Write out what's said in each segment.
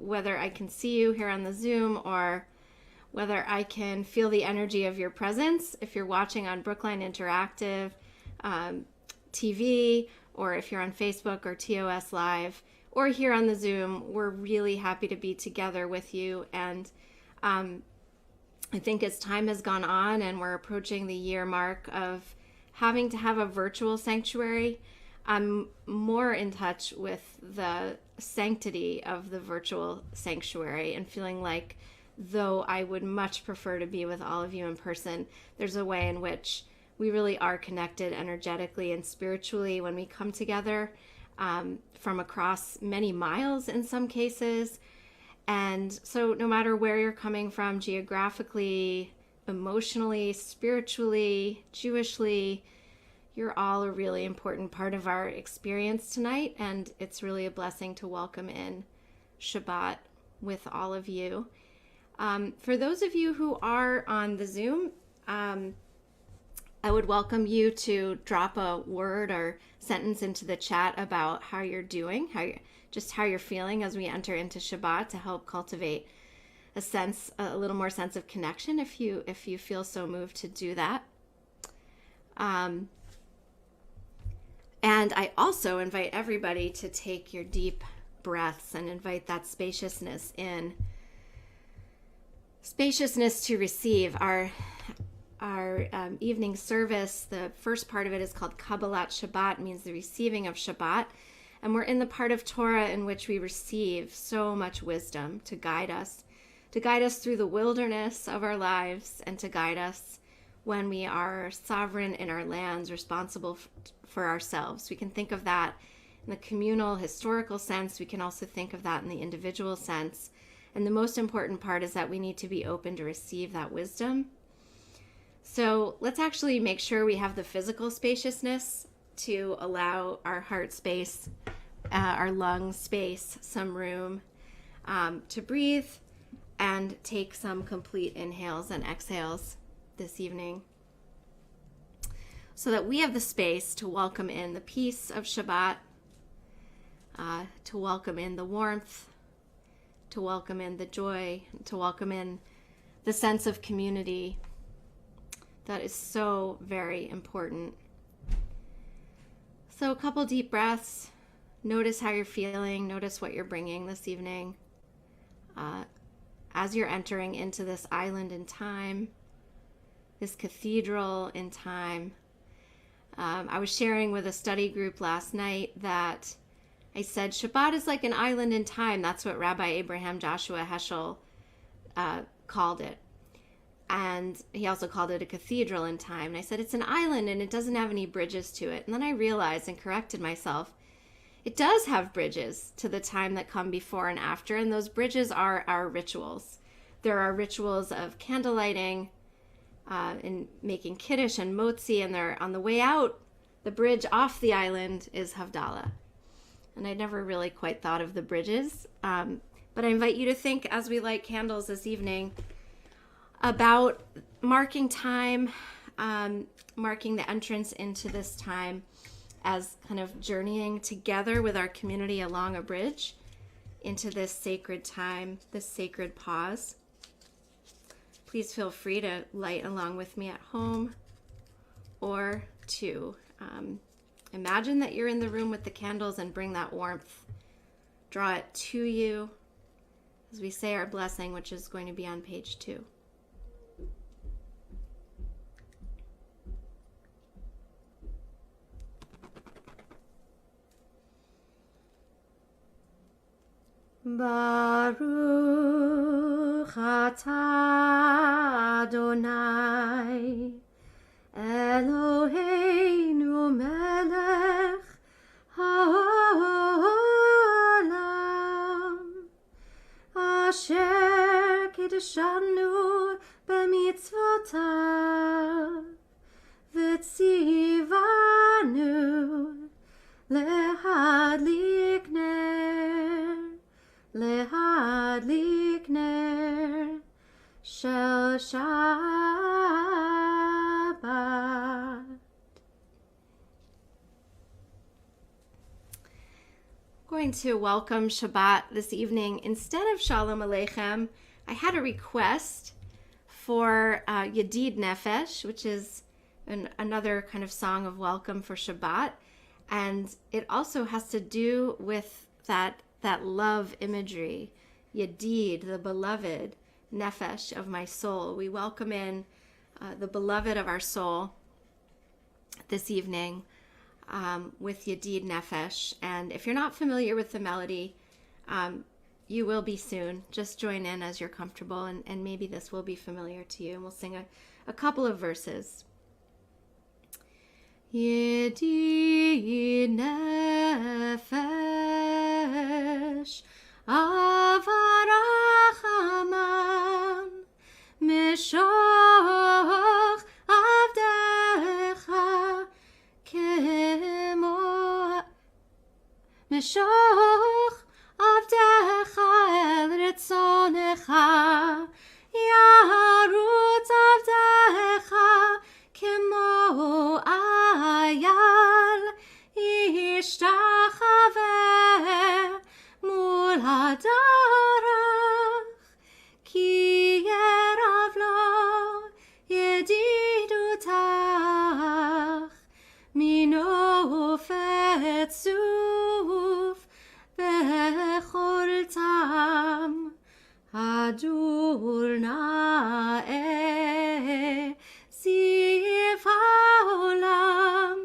whether I can see you here on the Zoom or whether I can feel the energy of your presence. If you're watching on Brookline Interactive TV, or if you're on Facebook or TOS Live, or here on the Zoom, we're really happy to be together with you. And I think as time has gone on and we're approaching the year mark of having to have a virtual sanctuary, I'm more in touch with the sanctity of the virtual sanctuary and feeling like, though I would much prefer to be with all of you in person, there's a way in which we really are connected energetically and spiritually when we come together from across many miles in some cases. And so no matter where you're coming from geographically, emotionally, spiritually, Jewishly, you're all a really important part of our experience tonight. And it's really a blessing to welcome in Shabbat with all of you. For those of you who are on the Zoom, I would welcome you to drop a word or sentence into the chat about how you're doing, how you're feeling as we enter into Shabbat, to help cultivate a little more sense of connection if you feel so moved to do that. And I also invite everybody to take your deep breaths and invite that spaciousness in. Spaciousness to receive. Our evening service, the first part of it is called Kabbalat Shabbat, means the receiving of Shabbat. And we're in the part of Torah in which we receive so much wisdom to guide us through the wilderness of our lives, and to guide us when we are sovereign in our lands, responsible for ourselves. We can think of that in the communal, historical sense. We can also think of that in the individual sense. And the most important part is that we need to be open to receive that wisdom. So let's actually make sure we have the physical spaciousness to allow our heart space, our lung space, some room to breathe and take some complete inhales and exhales this evening, so that we have the space to welcome in the peace of Shabbat, to welcome in the warmth, to welcome in the joy, to welcome in the sense of community that is so very important. So a couple deep breaths. Notice how you're feeling. Notice what you're bringing this evening as you're entering into this island in time, this cathedral in time. I was sharing with a study group last night that I said Shabbat is like an island in time. That's what Rabbi Abraham Joshua Heschel called it. And he also called it a cathedral in time. And I said, it's an island and it doesn't have any bridges to it. And then I realized and corrected myself, it does have bridges to the time that come before and after. And those bridges are our rituals. There are rituals of candle lighting and making kiddush and motzi. And they're on the way out, the bridge off the island is Havdalah. And I never really quite thought of the bridges. But I invite you to think as we light candles this evening about marking time, marking the entrance into this time as kind of journeying together with our community along a bridge into this sacred time, this sacred pause. Please feel free to light along with me at home, or to imagine that you're in the room with the candles and bring that warmth. Draw it to you as we say our blessing, which is going to be on page 2. Baruch atah Adonai Eloheinu melech haolam asher kiddushanu b'mitzvotav v'tzivanu lehadlik ner shel Shabbat. going to welcome Shabbat this evening. Instead of Shalom Aleichem, I had a request for Yedid Nefesh, which is another kind of song of welcome for Shabbat. And it also has to do with that love imagery. Yedid, the beloved, Nefesh of my soul. We welcome in the beloved of our soul this evening with Yedid Nefesh. And if you're not familiar with the melody, you will be soon. Just join in as you're comfortable, and maybe this will be familiar to you. And we'll sing a couple of verses. Yedid Nefesh Avarachaman Mishoch Avdecha Kemo Mishoch Avdecha El Ritzonecha Yarutz Avdecha Kemo Ayal Ishtachaveh Mul Hadarach Ki Yerav Lo Yedidutach Mino Fetzuf Bechol Tam Hadur Na'eh Sif Haolam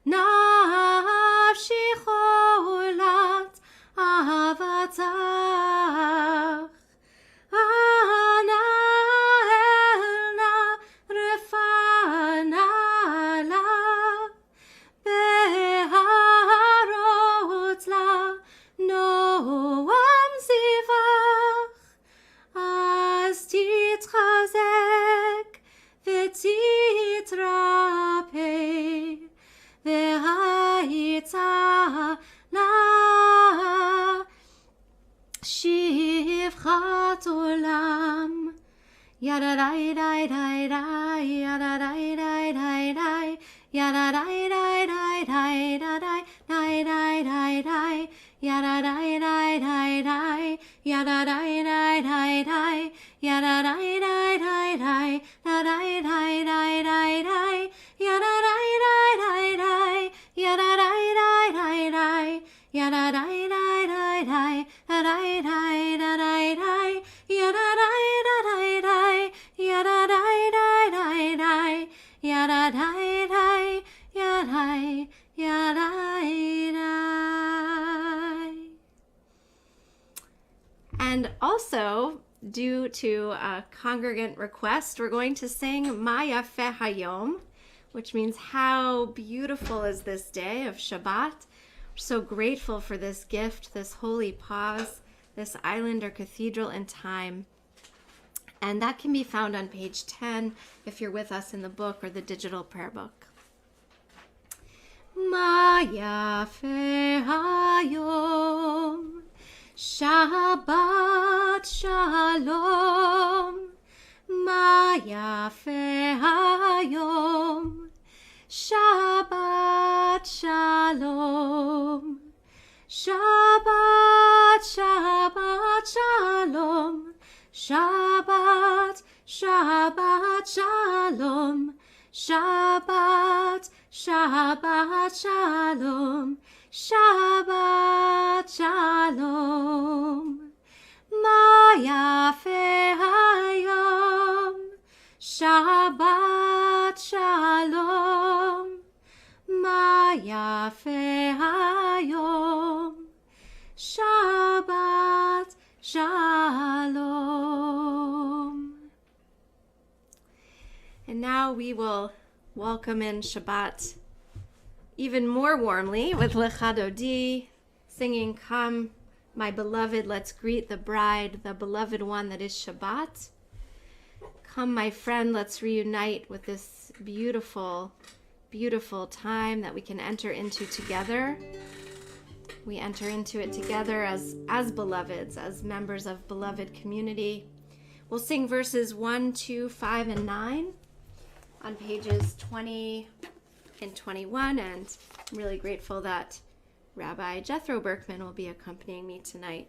Nafshi Cholat Avatach Ana Elna Refana La Beharot La Noam Zivach Az Titchazek V'titrapeh V'hayitza La Shivchat Olam Yadadai dai dai dai Yadadai dai dai dai Yadadai dai dai dai Yadadai dai dai dai dai Yadadai dai dai dai Yadadai dai dai dai Yadadai dai dai dai Yadadai dai dai dai dai Yadadai dai dai dai Yadadai dai dai dai Yadadai dai dai dai Yadadai dai dai dai Yadadai dai dai Yadadai dai dai dai Yadadai dai Yadai Yadai dai. And also, due to a congregant request, we're going to sing Ma Yafeh Hayom, which means how beautiful is this day of Shabbat. We're so grateful for this gift, this holy pause, this island or cathedral in time. And that can be found on page 10 if you're with us in the book or the digital prayer book. Ma Yafeh Hayom Shabbat Shalom Ma Yafeh Hayom Shabbat Shalom Shabbat Shabbat Shalom Shabbat Shabbat Shalom Shabbat Shabbat Shalom Shabbat Shalom Ma Yafeh Hayom Shabbat Shalom Ma Yafeh Hayom Shabbat Shalom. And now we will welcome in Shabbat even more warmly with Lecha Dodi, singing Come, My Beloved, Let's Greet the Bride, the beloved one that is Shabbat. Come, my friend, let's reunite with this beautiful, beautiful time that we can enter into together. We enter into it together as beloveds, as members of beloved community. We'll sing verses 1, 2, 5, and 9 on pages 20 and 21, and I'm really grateful that Rabbi Jethro Berkman will be accompanying me tonight.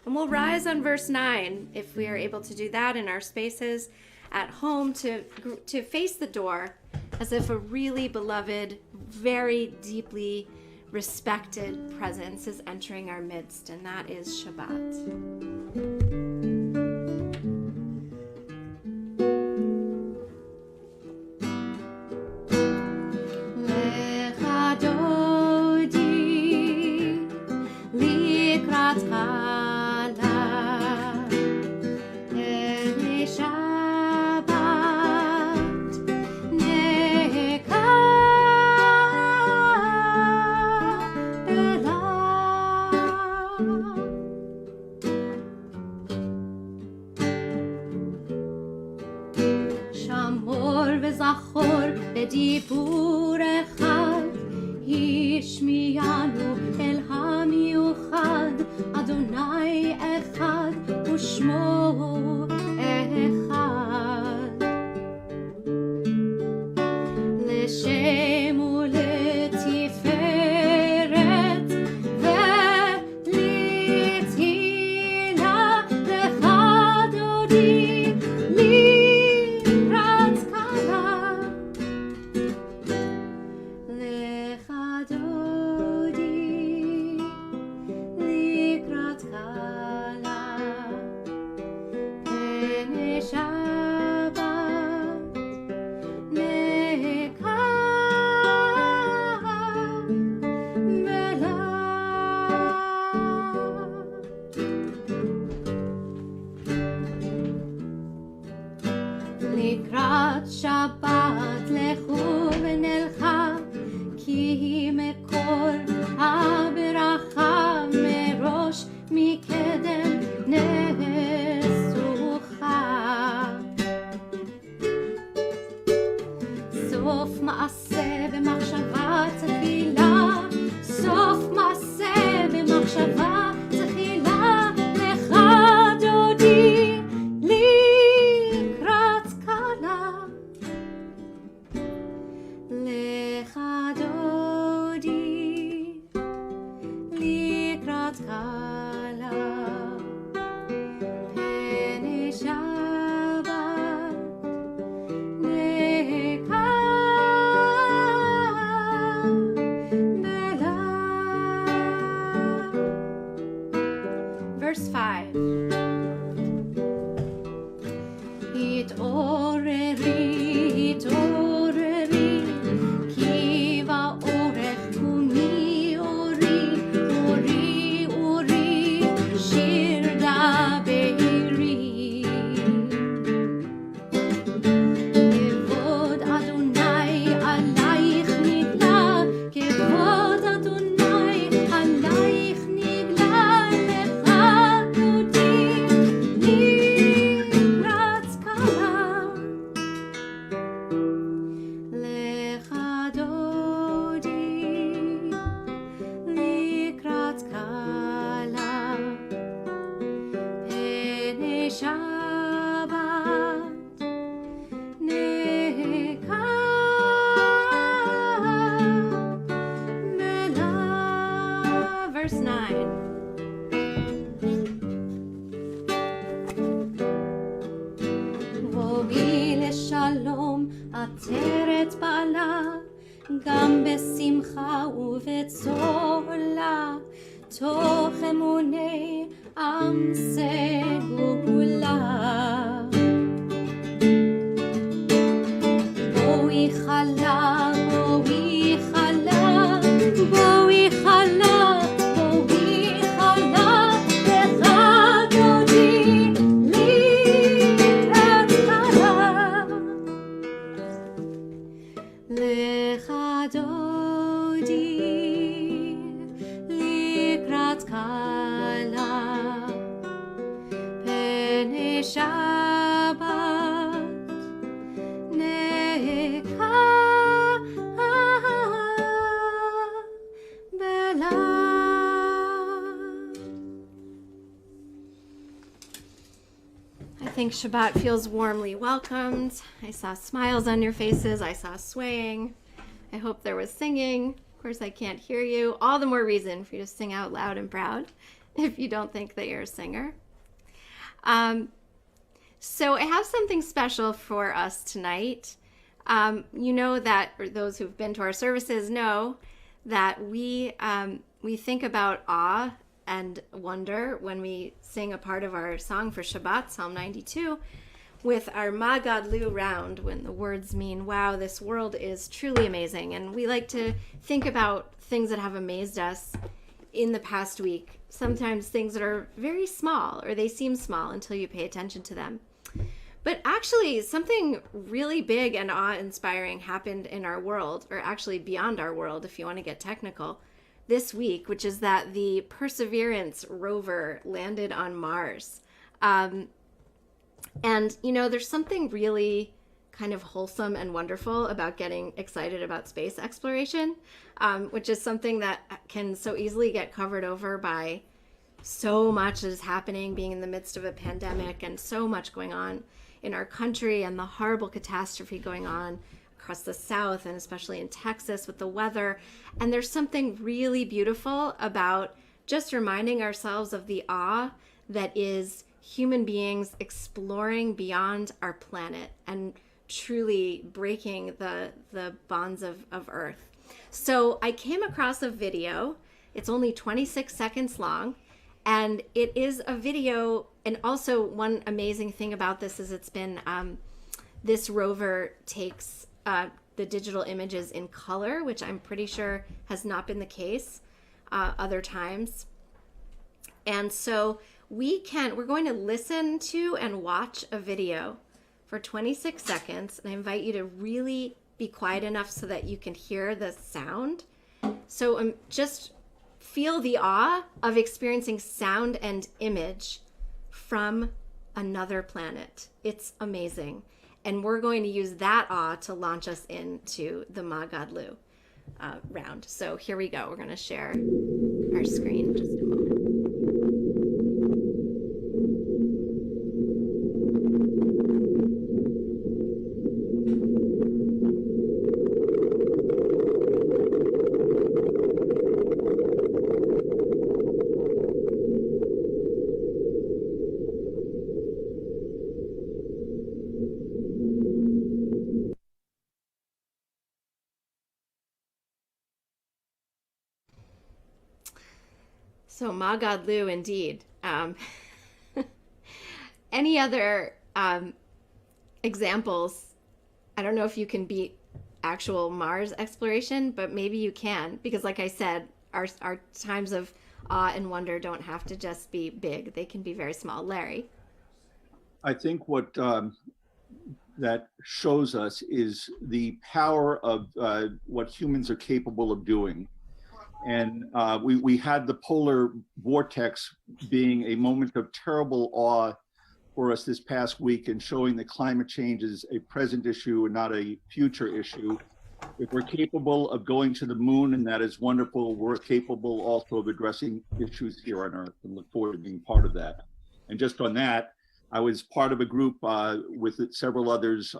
And we'll rise on verse 9 if we are able to do that in our spaces at home to face the door as if a really beloved, very deeply respected presence is entering our midst, and that is Shabbat. בדיבור אחד השמיענו אל המיוחד, אדוני אחד ושמו אחד, לשם ולתפארת ולתהילה לך דודי לקראת קלה. לקראת שבת לכו ונלכה, כי מקור הברכה מראש מקדם נסוכה. סוף מעשה במחשבה תחילה, סוף מעשה במחשבה תחילה, לך דודי לקראת קלה, לך דודי לקראת קלה, פני שבת נקבלה. Verse 5. התעוררי, התעוררי, כי באורך קומי אורי, אורי, אורי, שיר דברי. כבוד אדוני עלייך נגלה, כבוד אדוני עלייך נגלה, לך דודי לקראת קלה, לך דודי לקראת קלה, פני שבת נקבלה. Verse 9. בואי לשלום עטרת בעלה, גם בשמחה ובצהלה, תוך אמוני עם סגולה. בואי חלה, בואי חלה, בואי חלה, בואי חלה, לך דודי לקראת קלה, לך דודי לקראת קלה, פני שבת I think Shabbat feels warmly welcomed. I saw smiles on your faces. I saw swaying. I hope there was singing. Of course, I can't hear you. All the more reason for you to sing out loud and proud if you don't think that you're a singer. So I have something special for us tonight. You know that, or those who've been to our services know that we think about awe and wonder when we sing a part of our song for Shabbat, Psalm 92, with our Ma Gadlu round, when the words mean, wow, this world is truly amazing. And we like to think about things that have amazed us in the past week. Sometimes things that are very small, or they seem small until you pay attention to them. But actually, something really big and awe-inspiring happened in our world, or actually beyond our world, if you want to get technical, this week, which is that the Perseverance rover landed on Mars. And, you know, there's something really kind of wholesome and wonderful about getting excited about space exploration, which is something that can so easily get covered over by so much that is happening, being in the midst of a pandemic and so much going on in our country and the horrible catastrophe going on across the South and especially in Texas with the weather. And there's something really beautiful about just reminding ourselves of the awe that is human beings exploring beyond our planet and truly breaking the bonds of Earth. So I came across a video. It's only 26 seconds long, and it is a video. And also one amazing thing about this is it's been, this rover takes the digital images in color, which I'm pretty sure has not been the case other times. And so we're going to listen to and watch a video for 26 seconds. And I invite you to really be quiet enough so that you can hear the sound. So just feel the awe of experiencing sound and image from another planet. It's amazing. And we're going to use that awe to launch us into the Ma Gadlu round. So here we go. We're going to share our screen in just a moment. So Ma Gadlu indeed. Any other examples? I don't know if you can beat actual Mars exploration, but maybe you can, because like I said, our times of awe and wonder don't have to just be big. They can be very small. Larry? I think what that shows us is the power of what humans are capable of doing. And we had the polar vortex being a moment of terrible awe for us this past week, and showing that climate change is a present issue and not a future issue. If we're capable of going to the moon, and that is wonderful, we're capable also of addressing issues here on Earth, and look forward to being part of that. And just on that, I was part of a group with several others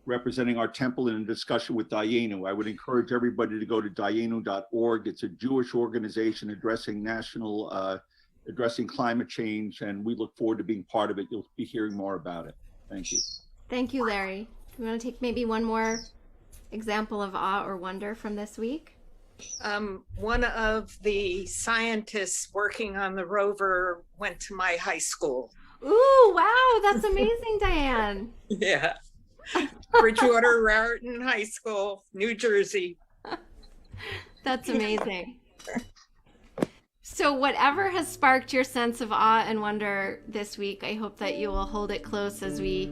representing our temple in a discussion with Dayenu. I would encourage everybody to go to dayenu.org. It's a Jewish organization addressing addressing climate change, and we look forward to being part of it. You'll be hearing more about it. Thank you. Thank you, Larry. You want to take maybe one more example of awe or wonder from this week? One of the scientists working on the rover went to my high school. Ooh, wow, that's amazing, Diane. Yeah. Bridgewater Raritan High School, New Jersey. That's amazing. So whatever has sparked your sense of awe and wonder this week, I hope that you will hold it close as we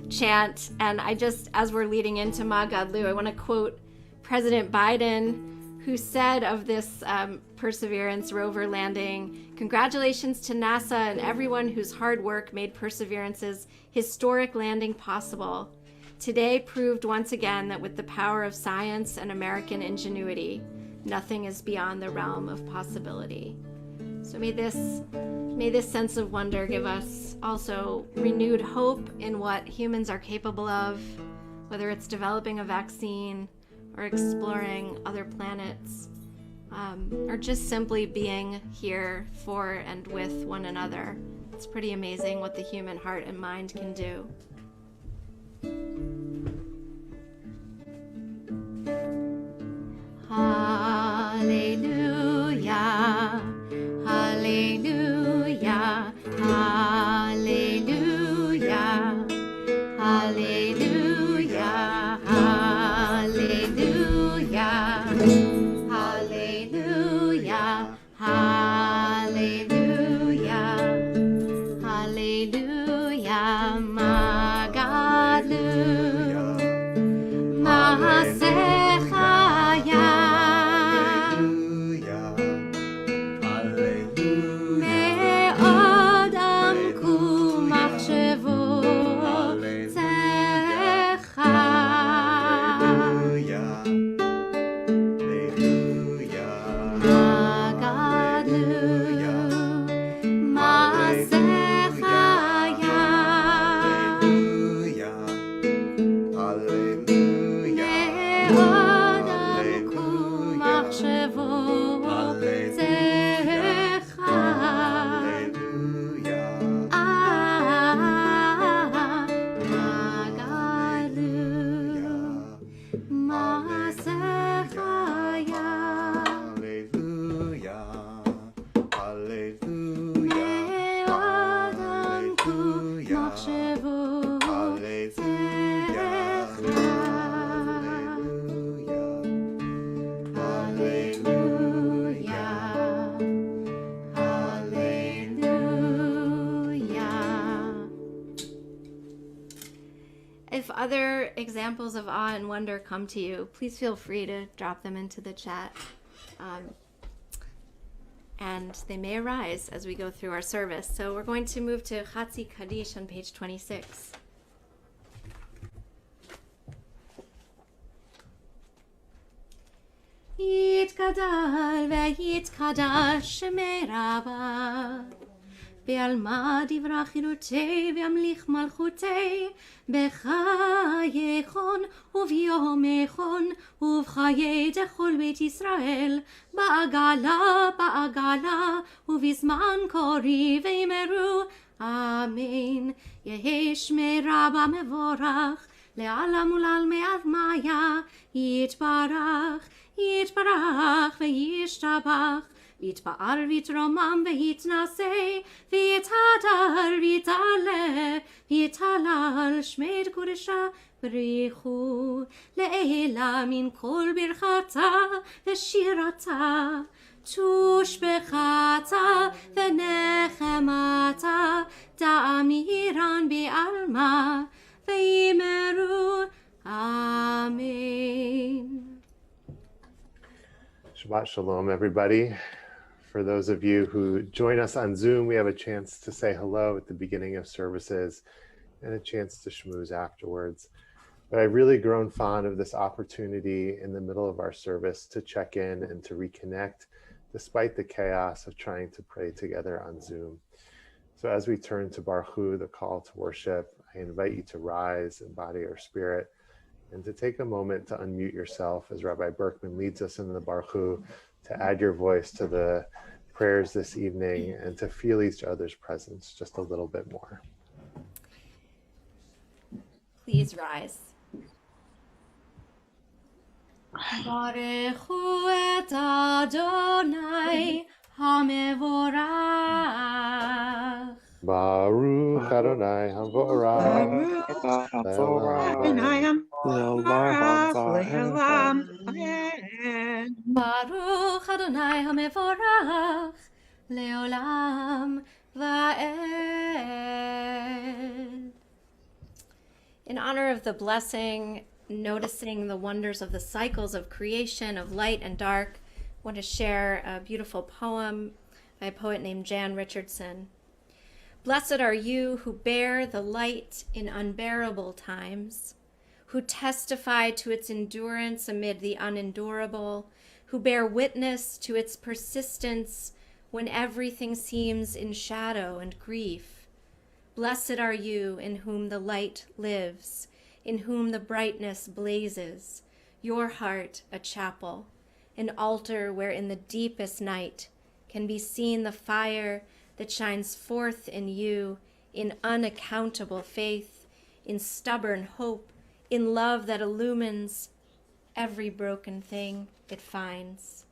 chant. And as we're leading into Ma Gadlu, I want to quote President Biden, who said of this Perseverance rover landing, "Congratulations to NASA and everyone whose hard work made Perseverance's historic landing possible. Today proved once again that with the power of science and American ingenuity, nothing is beyond the realm of possibility." So may this sense of wonder give us also renewed hope in what humans are capable of, whether it's developing a vaccine or exploring other planets, or just simply being here for and with one another. It's pretty amazing what the human heart and mind can do. Hallelujah, hallelujah, hallelujah, hallelujah, hallelujah, hallelujah, hallelujah, hallelujah, Magalu, Mahasechaya. If other examples of awe and wonder come to you, please feel free to drop them into the chat. And they may arise as we go through our service. So we're going to move to Chatzi Kaddish on page 26. Yitkadal ve'yitkadash shemei Rabba בעלמא דברה חירותי וימליך מלכותי בחייכון וביומכון ובחיי דכל בית ישראל בעגלה ובזמן קורי ואמרו אמן. יהי שמי רבא מבורך לעלם ולעלמי עלמיה יתברך וישתבח ויתפאר ויתרומם ויתנשא ויתהדר ויתעלה ויתהלל שמי קודשה בריחו לעילה מן כל ברכתה ושירתה תושבחתה ונחמתה תאמירן בעלמא ויאמרו אמן. Shabbat Shalom, everybody. For those of you who join us on Zoom, we have a chance to say hello at the beginning of services and a chance to schmooze afterwards. But I've really grown fond of this opportunity in the middle of our service to check in and to reconnect, despite the chaos of trying to pray together on Zoom. So as we turn to Baruch Hu, the call to worship, I invite you to rise in body or spirit, and to take a moment to unmute yourself as Rabbi Berkman leads us in the Baruch Hu, to add your voice to the prayers this evening and to feel each other's presence just a little bit more. Please rise. Baruch Hu et Adonai HaMevorach. Baruch Adonai Havorach. Baruch Adonai HaMevorach Leolam Va'ed. In honor of the blessing, noticing the wonders of the cycles of creation, of light and dark, I want to share a beautiful poem by a poet named Jan Richardson. Blessed are you who bear the light in unbearable times, who testify to its endurance amid the unendurable, who bear witness to its persistence when everything seems in shadow and grief. Blessed are you in whom the light lives, in whom the brightness blazes, your heart a chapel, an altar where in the deepest night can be seen the fire that shines forth in you, in unaccountable faith, in stubborn hope, in love that illumines every broken thing it finds.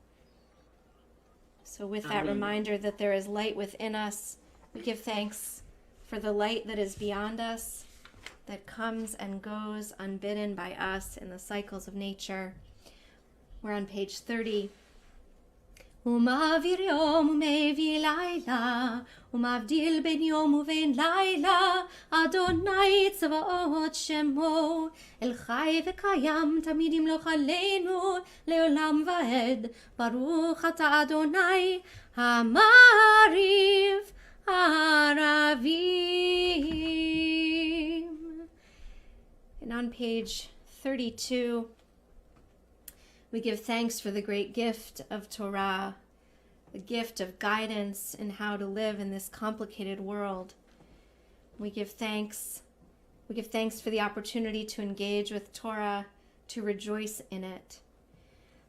So with that reminder that there is light within us, we give thanks for the light that is beyond us, that comes and goes unbidden by us in the cycles of nature. We're on page 30. ומעביר יום ומביא לילה, ומבדיל בין יום ובין לילה, אדוני צבאות שמו, אל חי וקיים תמיד ימלוך עלינו, לעולם ועד, ברוך אתה אדוני, המעריב ערבים. And on page 32, we give thanks for the great gift of Torah, the gift of guidance in how to live in this complicated world. We give thanks for the opportunity to engage with Torah, to rejoice in it.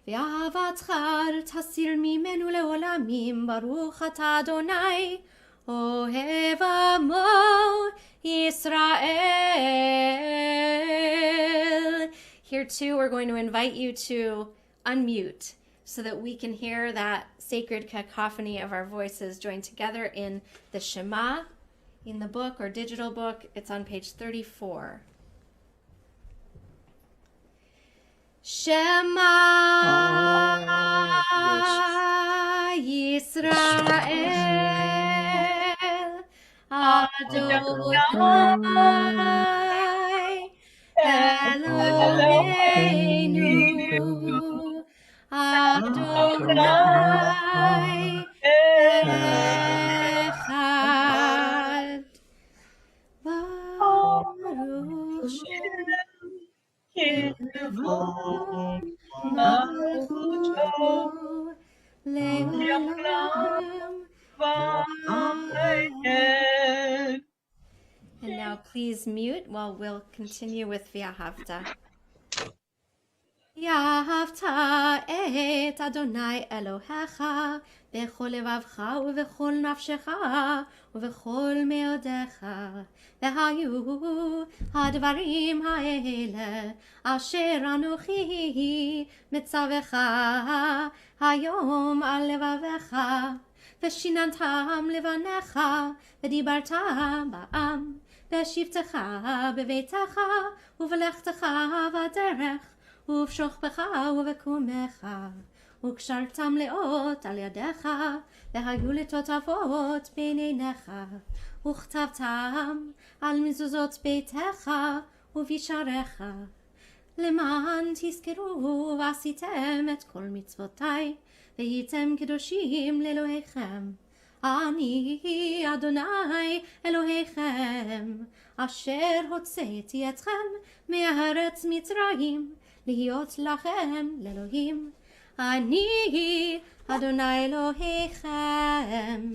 ואהבת חר תסיר ממנו לעולמים, ברוך אתה אדוני, אוהב עמו ישראל. Here too, we're going to invite you to unmute so that we can hear that sacred cacophony of our voices joined together in the Shema, in the book or digital book. It's on page 34. Shema Yisrael Adonai Eloheinu Adonai Echad Baruch Shem And now please mute while we'll continue with V'ahavta. ואהבת את אדוני אלוהיך בכל לבבך ובכל נפשך ובכל מאודיך. והיו הדברים האלה אשר אנוכי מצווך היום על לבביך, ושיננתם לבניך ודיברת בעם בשבתך בביתך ובלכתך בדרך ובשוכבך ובקומך, וקשרתם לאות על ידיך, והיו לתותבות בין עיניך, וכתבתם על מזוזות ביתך ובשעריך, למען תזכרו ועשיתם את כל מצוותי, והייתם קדושים לאלוהיכם. אני אדוני אלוהיכם, אשר הוצאתי אתכם מארץ מצרים, להיות לכם לאלוהים. אני אדוני אלוהיכם,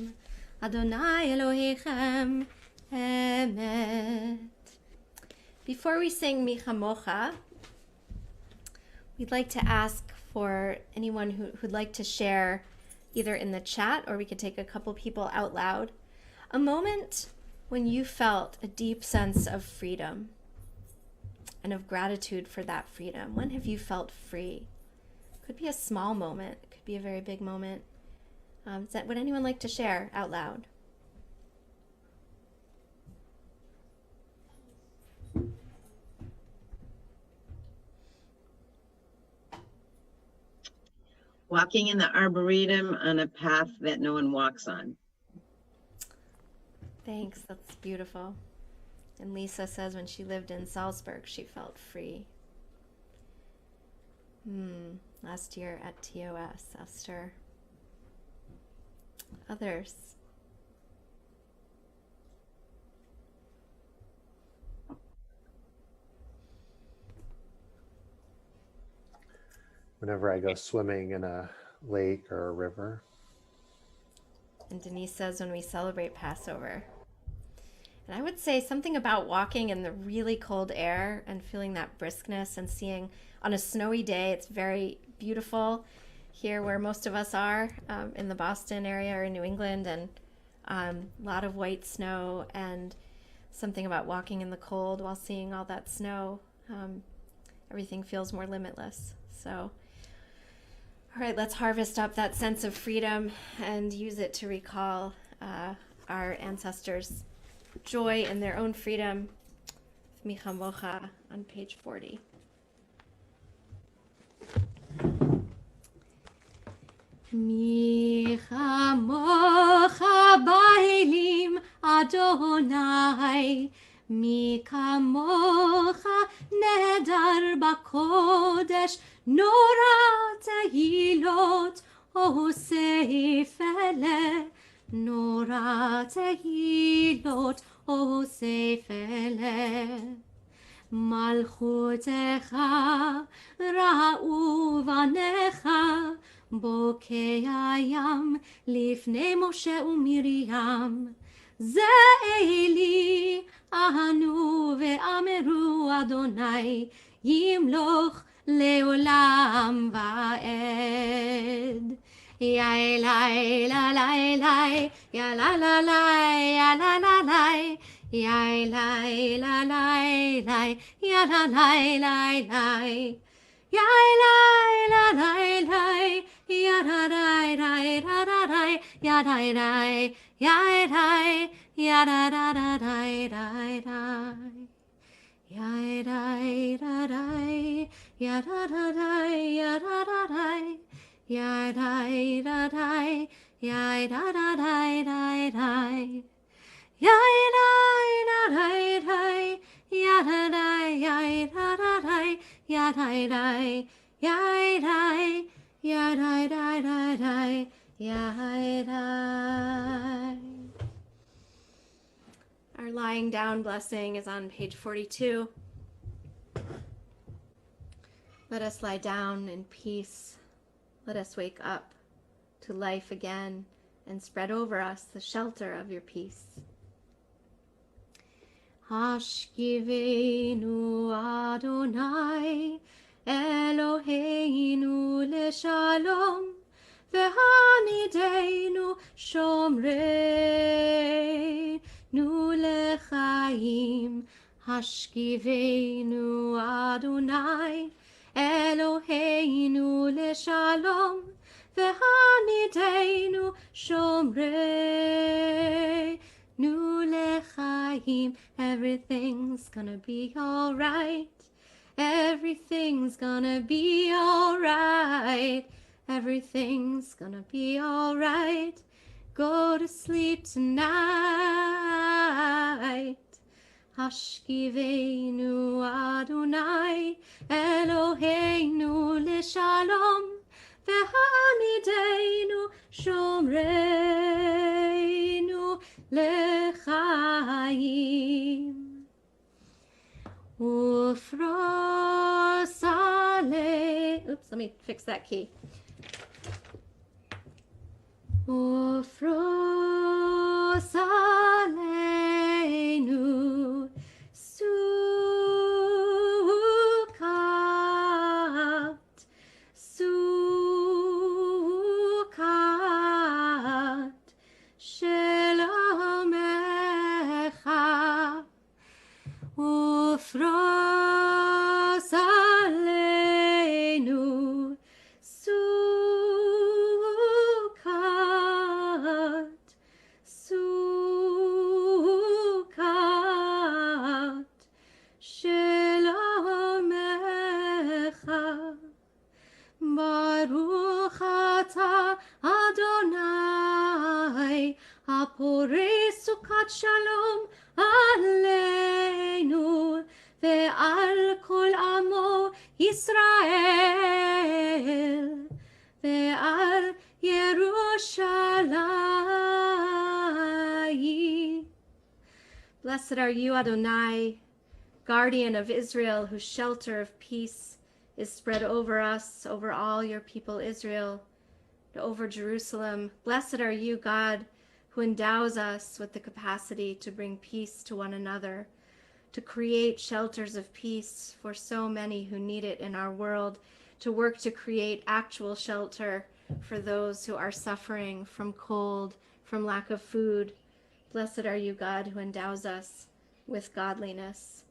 אדוני אלוהיכם אמת. Before we sing Mi Chamocha, we'd like to ask for anyone who'd like to share, either in the chat or we could take a couple people out loud, a moment when you felt a deep sense of freedom and of gratitude for that freedom. When have you felt free? Could be a small moment, it could be a very big moment. Would anyone like to share out loud? Walking in the Arboretum on a path that no one walks on. Thanks, that's beautiful. And Lisa says when she lived in Salzburg, she felt free. Last year at TOS, Esther. Others? Whenever I go swimming in a lake or a river. And Denise says when we celebrate Passover. And I would say something about walking in the really cold air and feeling that briskness and seeing on a snowy day, it's very beautiful here where most of us are, in the Boston area or in New England, and a lot of white snow, and something about walking in the cold while seeing all that snow. Everything feels more limitless. So, all right, let's harvest up that sense of freedom and use it to recall our ancestors' joy in their own freedom. Mi chamocha on page 40. Mi chamocha ba'elim Adonai, mi kamocha nedar b'kodesh, nora tehilot osefele, nora tehilot osefele. Malchutecha ra'u vanecha, בוקי הים לפני משה ומרים, זה אלי אהנו ואמרו אדוני ימלוך לעולם ועד. יא אלי לה לה אלי, יא לה לה לה, יא לה לה לה, יא אלי לה לה אלי, יא לה לה אלי אלי. Ya lai la lai lai, ya da dai dai da da dai, ya dai dai, ya dai, ya da da da dai dai dai. Ya dai da dai, ya da da dai, ya da da dai. Ya dai da dai, ya da da dai dai dai. Ya dai da dai dai, ya da dai, ya da da dai. Ya dai dai, ya dai, ya dai dai dai dai, ya dai. Our lying down blessing is on page 42. Let us lie down in peace. Let us wake up to life again and spread over us the shelter of your peace. Hashkivenu Adonai Eloheinu leshalom, v'hamidenu shomreinu lechaim. Hashkivenu Adonai Eloheinu leshalom, v'hamidenu shomreinu lechaim. Everything's gonna be alright. Everything's gonna be alright. Everything's gonna be alright. Go to sleep tonight. Hashkivenu Adonai Eloheinu leshalom, v'hamidenu shomreinu lechaim. Ufrosale. Oops, let me fix that key. Ufrosaleinu sukat, sukat shelamecha. Ufrosaleinu sukat, sukat shelamecha. Baruch atah Adonai הפורש סוכת שלום עלינו ועל כל עמו ישראל ועל ירושלים. Blessed are you, Adonai, guardian of Israel, whose shelter of peace is spread over us, over all your people Israel, and over Jerusalem. Blessed are you, God, who endows us with the capacity to bring peace to one another, to create shelters of peace for so many who need it in our world, to work to create actual shelter for those who are suffering from cold, from lack of food. Blessed are you, God, who endows us with godliness.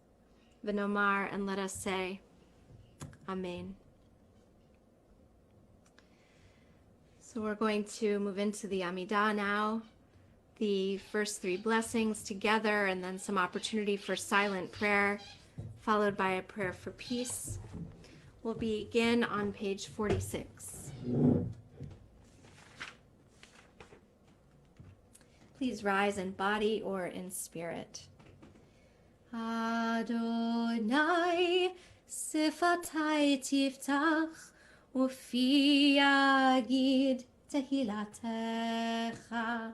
V'nomar, and let us say, Amen. So we're going to move into the Amidah now, the first three blessings together, and then some opportunity for silent prayer, followed by a prayer for peace. We'll begin on page 46. Please rise in body or in spirit. Adonai, sifatai tiftach, ufi yagid tehilatecha.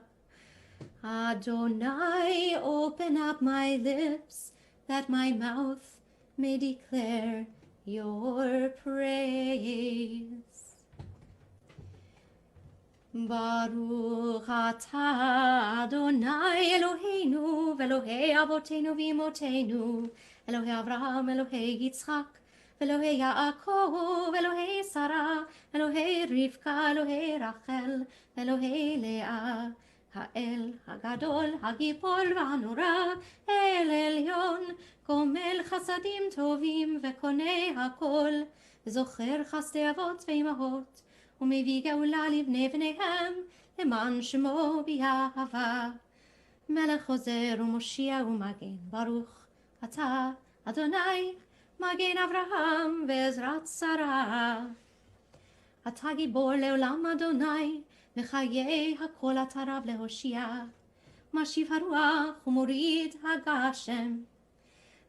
Adonai, open up my lips, that my mouth may declare your praise. Baruch atah Adonai Eloheinu v'Elohei Avotenu v'Imotenu, Elohei Avraham, Elohei Yitzchak, v'Elohei Yaakov, Elohei Sarah, Elohei Rivka, Elohei Rachel, Elohei Leah, Ha'el Hagadol, Hagipol v'Hanora, El Elyon, Gomel Chasadim Tovim v'Konei Hakol, Zocher Chasdei Avot v'Imahot, ומביא גאולה לבני בניהם, למען שמו באהבה. מלך חוזר ומושיע ומגן, ברוך אתה, אדוני, מגן אברהם ועזרת שרה. אתה גיבור לעולם אדוני, וחיי הכל אתה רב להושיע. משיב הרוח ומוריד הגשם.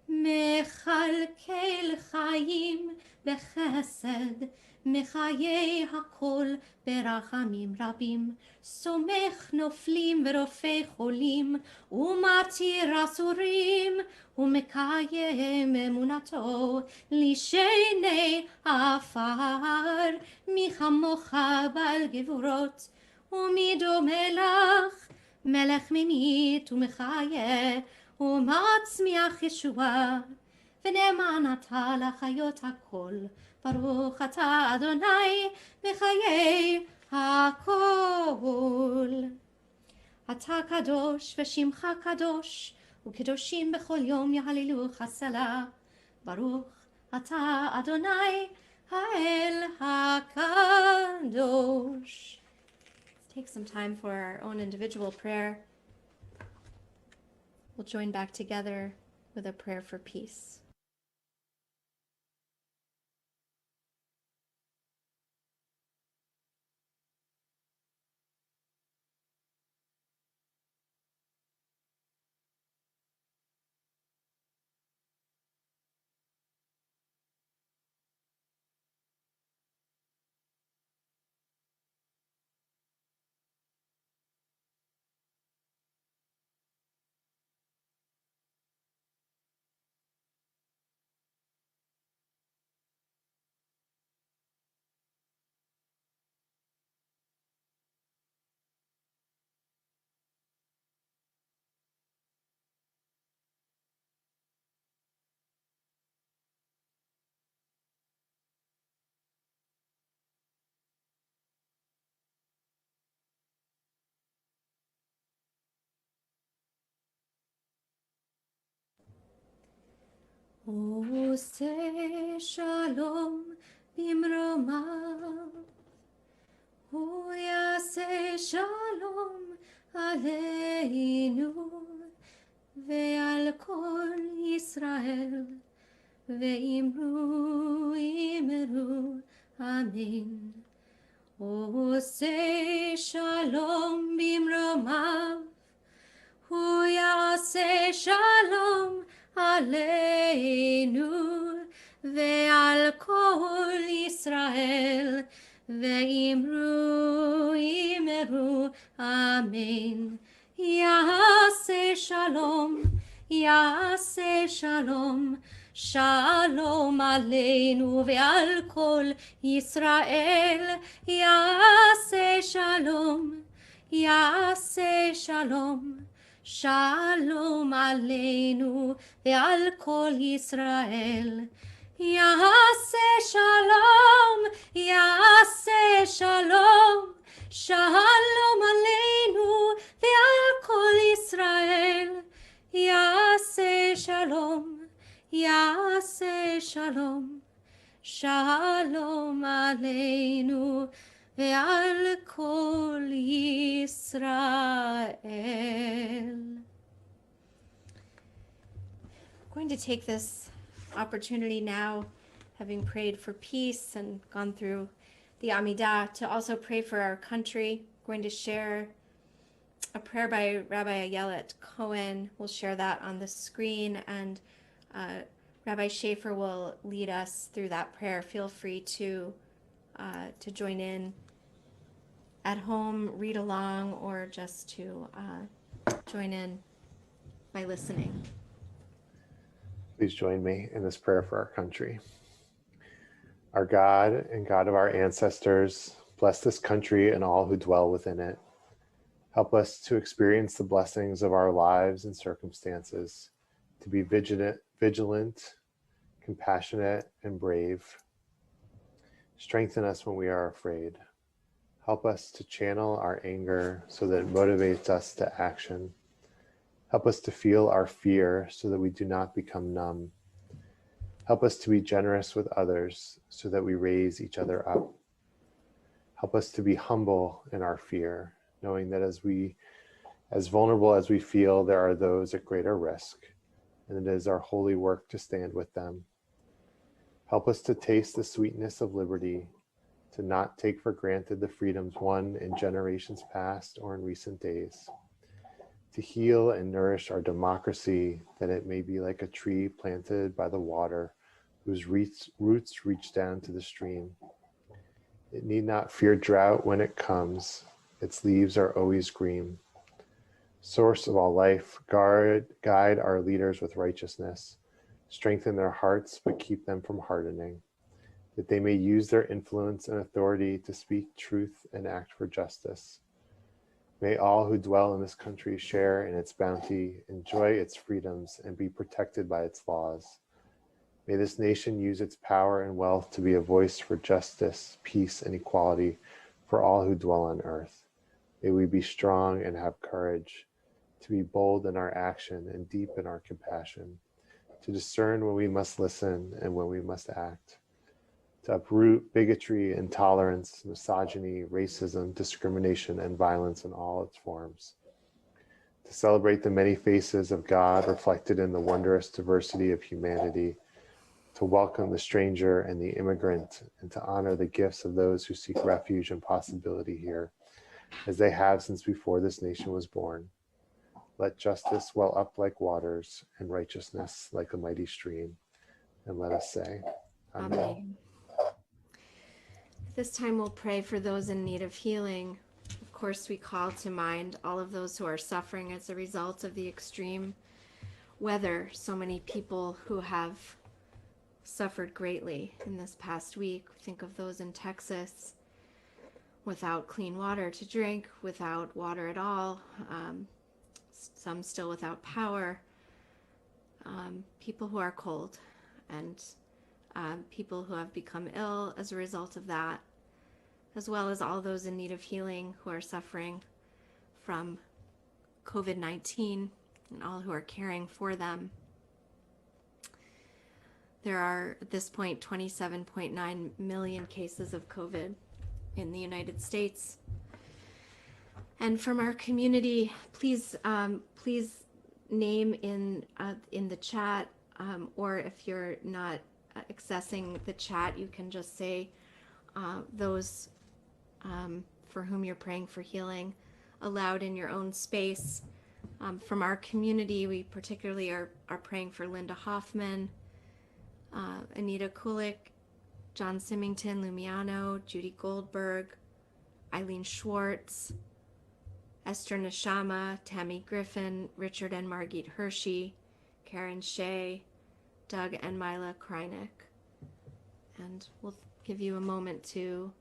מכלכל חיים בחסד, מחיי הכל ברחמים רבים, סומך נופלים ורופא חולים, ומתיר אסורים, ומקיים אמונתו לשני עפר. מי כמוך בעל גבורות, ומי דומה לך, מלך ממית ומחיה, ומצמיח ישועה, ונאמן אתה לחיות הכל. ברוך אתה אדוני בחיי הכל. אתה קדוש ושמך קדוש, וקדושים בכל יום יהללוך סלה. ברוך אתה אדוני האל הקדוש. Let's take some time for our own individual prayer. We'll join back together with a prayer for peace. עושה שלום במרומיו, הוא יעשה שלום עלינו ועל כל ישראל, ואמרו אמרו אמן. עושה שלום במרומיו, הוא יעשה שלום עלינו ועל כל ישראל, ואמרו אמרו אמן. יעשה שלום, יעשה שלום, שלום עלינו ועל כל ישראל. יעשה שלום, יעשה שלום, שלום עלינו ועל כל ישראל. יעשה שלום, יעשה שלום, שלום עלינו ועל כל ישראל. יעשה שלום, יעשה שלום, שלום עלינו ועל כל ישראל. I'm going to take this opportunity now, having prayed for peace and gone through the Amidah, to also pray for our country. I'm going to share a prayer by Rabbi Ayelet Cohen. We'll share that on the screen, and Rabbi Schaefer will lead us through that prayer. Feel free to join in at home, read along, or just to join in by listening. Please join me in this prayer for our country. Our God and God of our ancestors, bless this country and all who dwell within it. Help us to experience the blessings of our lives and circumstances, to be vigilant, compassionate, and brave. Strengthen us when we are afraid. Help us to channel our anger so that it motivates us to action. Help us to feel our fear so that we do not become numb. Help us to be generous with others so that we raise each other up. Help us to be humble in our fear, knowing that as vulnerable as we feel, there are those at greater risk, and it is our holy work to stand with them. Help us to taste the sweetness of liberty, to not take for granted the freedoms won in generations past or in recent days, to heal and nourish our democracy, that it may be like a tree planted by the water, whose roots reach down to the stream. It need not fear drought when it comes. Its leaves are always green. Source of all life, guide our leaders with righteousness. Strengthen their hearts, but keep them from hardening, that they may use their influence and authority to speak truth and act for justice. May all who dwell in this country share in its bounty, enjoy its freedoms, and be protected by its laws. May this nation use its power and wealth to be a voice for justice, peace, and equality for all who dwell on earth. May we be strong and have courage, to be bold in our action and deep in our compassion, to discern when we must listen and when we must act, to uproot bigotry, intolerance, misogyny, racism, discrimination, and violence in all its forms, to celebrate the many faces of God reflected in the wondrous diversity of humanity, to welcome the stranger and the immigrant, and to honor the gifts of those who seek refuge and possibility here, as they have since before this nation was born. Let justice well up like waters and righteousness like a mighty stream. And let us say, Amen. This time we'll pray for those in need of healing. Of course, we call to mind all of those who are suffering as a result of the extreme weather. So many people who have suffered greatly in this past week. Think of those in Texas without clean water to drink, without water at all, some still without power, people who are cold, and people who have become ill as a result of that, as well as all those in need of healing who are suffering from COVID-19 and all who are caring for them. There are, at this point, 27.9 million cases of COVID in the United States. And from our community, please name in the chat, or if you're not accessing the chat, you can just say those for whom you're praying for healing aloud in your own space. From our community, we particularly are praying for Linda Hoffman, Anita Kulik, John Symington, Lumiano, Judy Goldberg, Eileen Schwartz, Esther Neshama, Tammy Griffin, Richard and Margit Hershey, Karen Shea, Doug and Mila Krynick. And we'll give you a moment to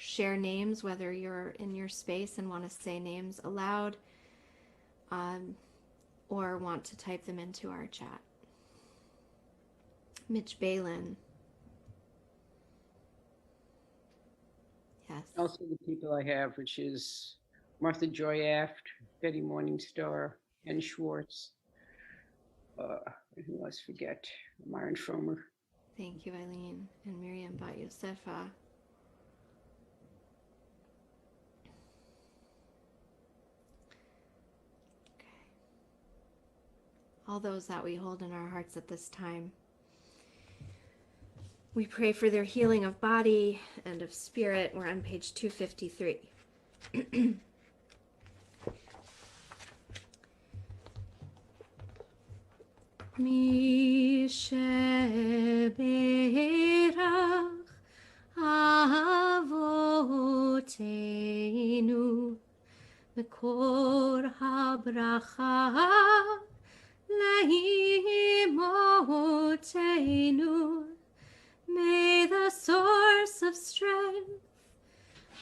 share names, whether you're in your space and want to say names aloud, or want to type them into our chat. Mitch Balin. Yes. Also the people I have, which is Martha Joy Aft, Betty Morningstar, Ann Schwartz, and who else forget? Myron Fromer. Thank you, Eileen, and Miriam Bat Yosefa. Okay. All those that we hold in our hearts at this time. We pray for their healing of body and of spirit. We're on page 253. Mi sheberach avotenu mekor habracha leimotenu. May the source of strength,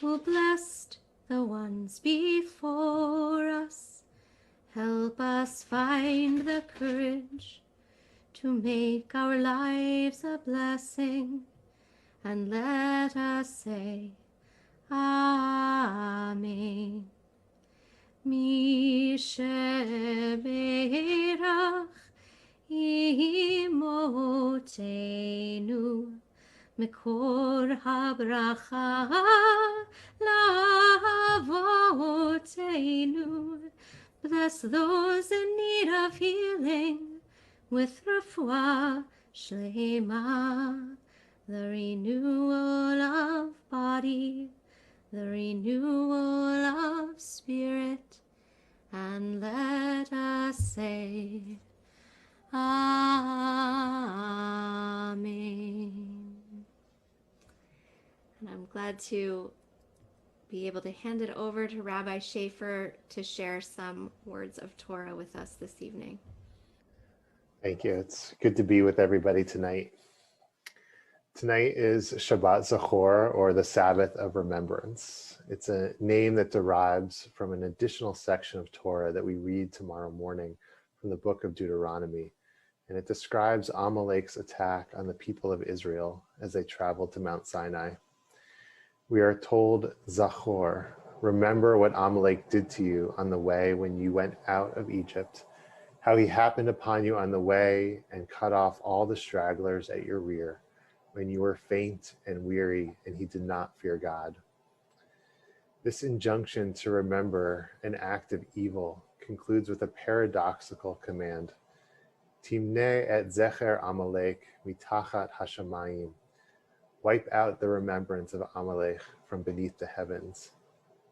who blessed the ones before us, help us find the courage to make our lives a blessing, and let us say, Amen. Mi sheberach imotenu mekor habracha lavotenu. Bless those in need of healing with refuah shlema, the renewal of body, the renewal of spirit, and let us say, Amen. And I'm glad to be able to hand it over to Rabbi Schaefer to share some words of Torah with us this evening. Thank you. It's good to be with everybody tonight. Tonight is Shabbat Zachor, or the Sabbath of Remembrance. It's a name that derives from an additional section of Torah that we read tomorrow morning from the book of Deuteronomy. And it describes Amalek's attack on the people of Israel as they traveled to Mount Sinai. We are told, Zachor, remember what Amalek did to you on the way when you went out of Egypt, how he happened upon you on the way and cut off all the stragglers at your rear, when you were faint and weary, and he did not fear God. This injunction to remember an act of evil concludes with a paradoxical command. Timne et zecher Amalek mitachat hashamayim. Wipe out the remembrance of Amalek from beneath the heavens.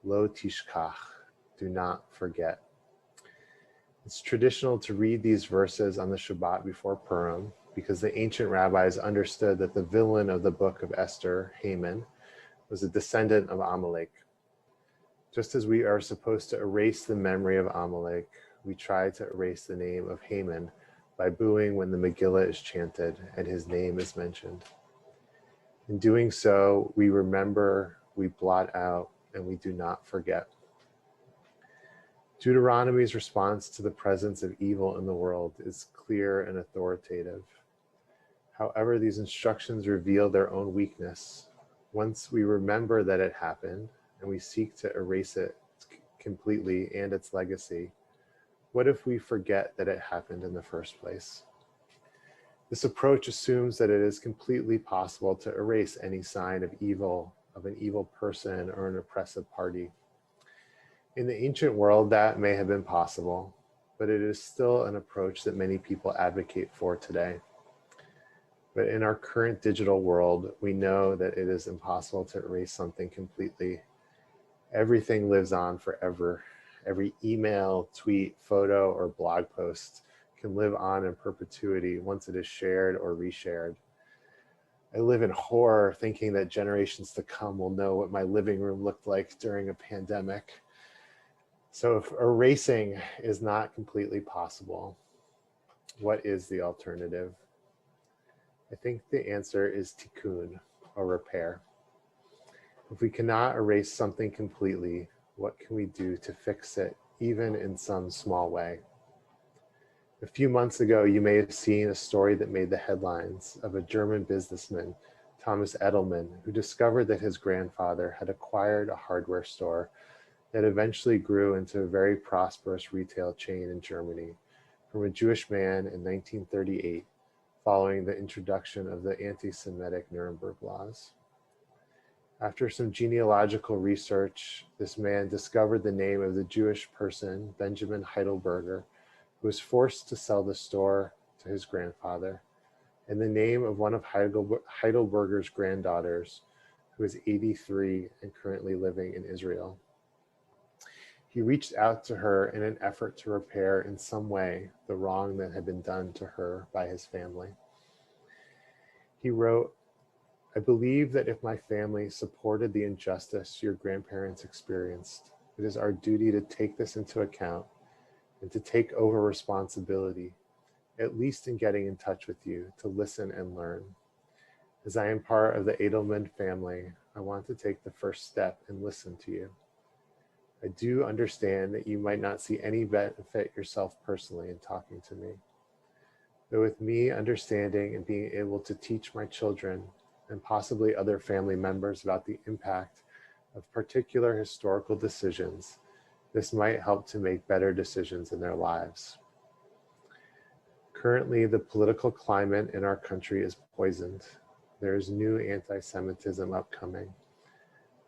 Lo tishkach, do not forget. It's traditional to read these verses on the Shabbat before Purim, because the ancient rabbis understood that the villain of the book of Esther, Haman, was a descendant of Amalek. Just as we are supposed to erase the memory of Amalek, we try to erase the name of Haman by booing when the Megillah is chanted and his name is mentioned. In doing so, we remember, we blot out, and we do not forget. Deuteronomy's response to the presence of evil in the world is clear and authoritative. However, these instructions reveal their own weakness. Once we remember that it happened, and we seek to erase it completely and its legacy, what if we forget that it happened in the first place? This approach assumes that it is completely possible to erase any sign of evil, of an evil person or an oppressive party. In the ancient world, that may have been possible, but it is still an approach that many people advocate for today. But in our current digital world, we know that it is impossible to erase something completely. Everything lives on forever. Every email, tweet, photo, or blog post can live on in perpetuity once it is shared or reshared. I live in horror thinking that generations to come will know what my living room looked like during a pandemic. So if erasing is not completely possible, what is the alternative? I think the answer is tikkun, or repair. If we cannot erase something completely, what can we do to fix it, even in some small way? A few months ago, you may have seen a story that made the headlines of a German businessman, Thomas Edelman, who discovered that his grandfather had acquired a hardware store that eventually grew into a very prosperous retail chain in Germany from a Jewish man in 1938, following the introduction of the anti-Semitic Nuremberg laws. After some genealogical research, this man discovered the name of the Jewish person, Benjamin Heidelberger, who was forced to sell the store to his grandfather, and the name of one of Heidelberger's granddaughters, who is 83 and currently living in Israel. He reached out to her in an effort to repair in some way the wrong that had been done to her by his family. He wrote, "I believe that if my family supported the injustice your grandparents experienced, it is our duty to take this into account and to take over responsibility, at least in getting in touch with you, to listen and learn. As I am part of the Edelman family, I want to take the first step and listen to you. I do understand that you might not see any benefit yourself personally in talking to me. But with me understanding and being able to teach my children and possibly other family members about the impact of particular historical decisions, this might help to make better decisions in their lives. Currently, the political climate in our country is poisoned. There is new anti-Semitism upcoming.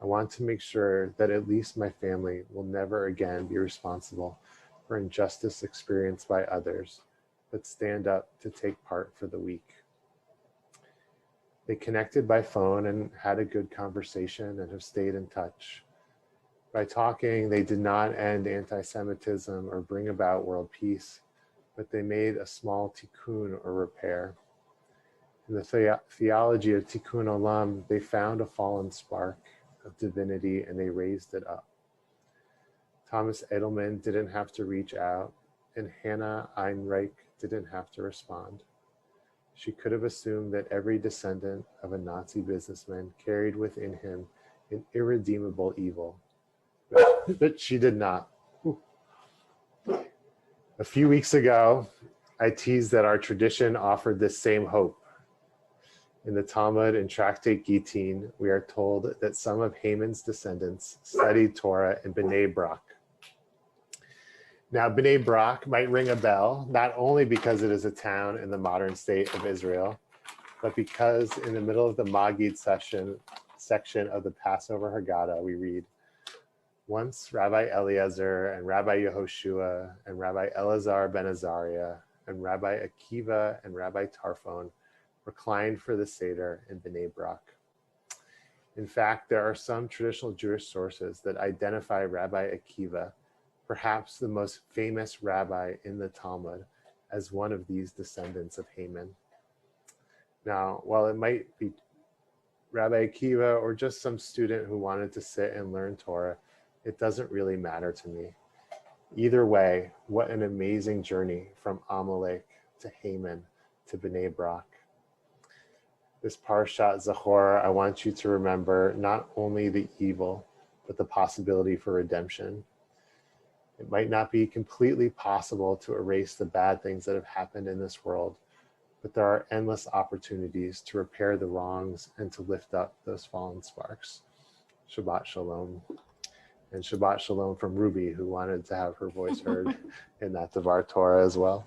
I want to make sure that at least my family will never again be responsible for injustice experienced by others, but stand up to take part for the weak." They connected by phone and had a good conversation and have stayed in touch. By talking, they did not end anti-Semitism or bring about world peace, but they made a small tikkun or repair. In the theology of tikkun olam, they found a fallen spark of divinity and they raised it up. Thomas Edelman didn't have to reach out, and Hannah Einreich didn't have to respond. She could have assumed that every descendant of a Nazi businessman carried within him an irredeemable evil, but she did not. A few weeks ago, I teased that our tradition offered this same hope. In the Talmud and Tractate Gittin, we are told that some of Haman's descendants studied Torah in Bnei Brak. Now, Bnei Brak might ring a bell, not only because it is a town in the modern state of Israel, but because in the middle of the Magid section of the Passover Haggadah, we read, "Once Rabbi Eliezer and Rabbi Yehoshua and Rabbi Elazar ben Azariah and Rabbi Akiva and Rabbi Tarfon reclined for the Seder in Bnei Brak." In fact, there are some traditional Jewish sources that identify Rabbi Akiva, perhaps the most famous rabbi in the Talmud, as one of these descendants of Haman. Now, while it might be Rabbi Akiva or just some student who wanted to sit and learn Torah, it doesn't really matter to me. Either way, what an amazing journey from Amalek to Haman to Bnei Brak. This Parshat Zachor, I want you to remember not only the evil, but the possibility for redemption. It might not be completely possible to erase the bad things that have happened in this world, but there are endless opportunities to repair the wrongs and to lift up those fallen sparks. Shabbat Shalom. And Shabbat Shalom from Ruby, who wanted to have her voice heard in that Devar Torah as well.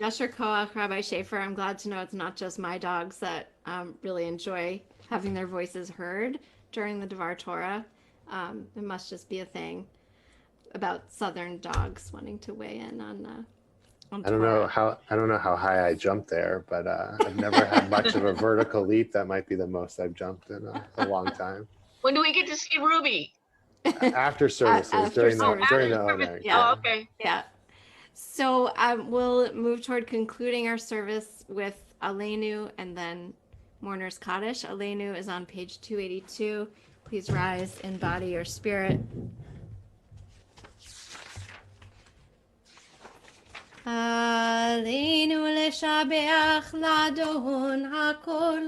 Yasher Koach, Rabbi Schaefer, I'm glad to know it's not just my dogs that really enjoy having their voices heard during the Devar Torah. It must just be a thing about Southern dogs wanting to weigh in on I don't know how high I jumped there, but I've never had much of a vertical leap. That might be the most I've jumped in a long time. When do we get to see Ruby? After services, during the service. Yeah. Oh, okay. Yeah. So we'll move toward concluding our service with Aleinu and then Mourner's Kaddish. Aleinu is on page 282. Please rise in body or spirit. עלינו לשבח לאדון הכל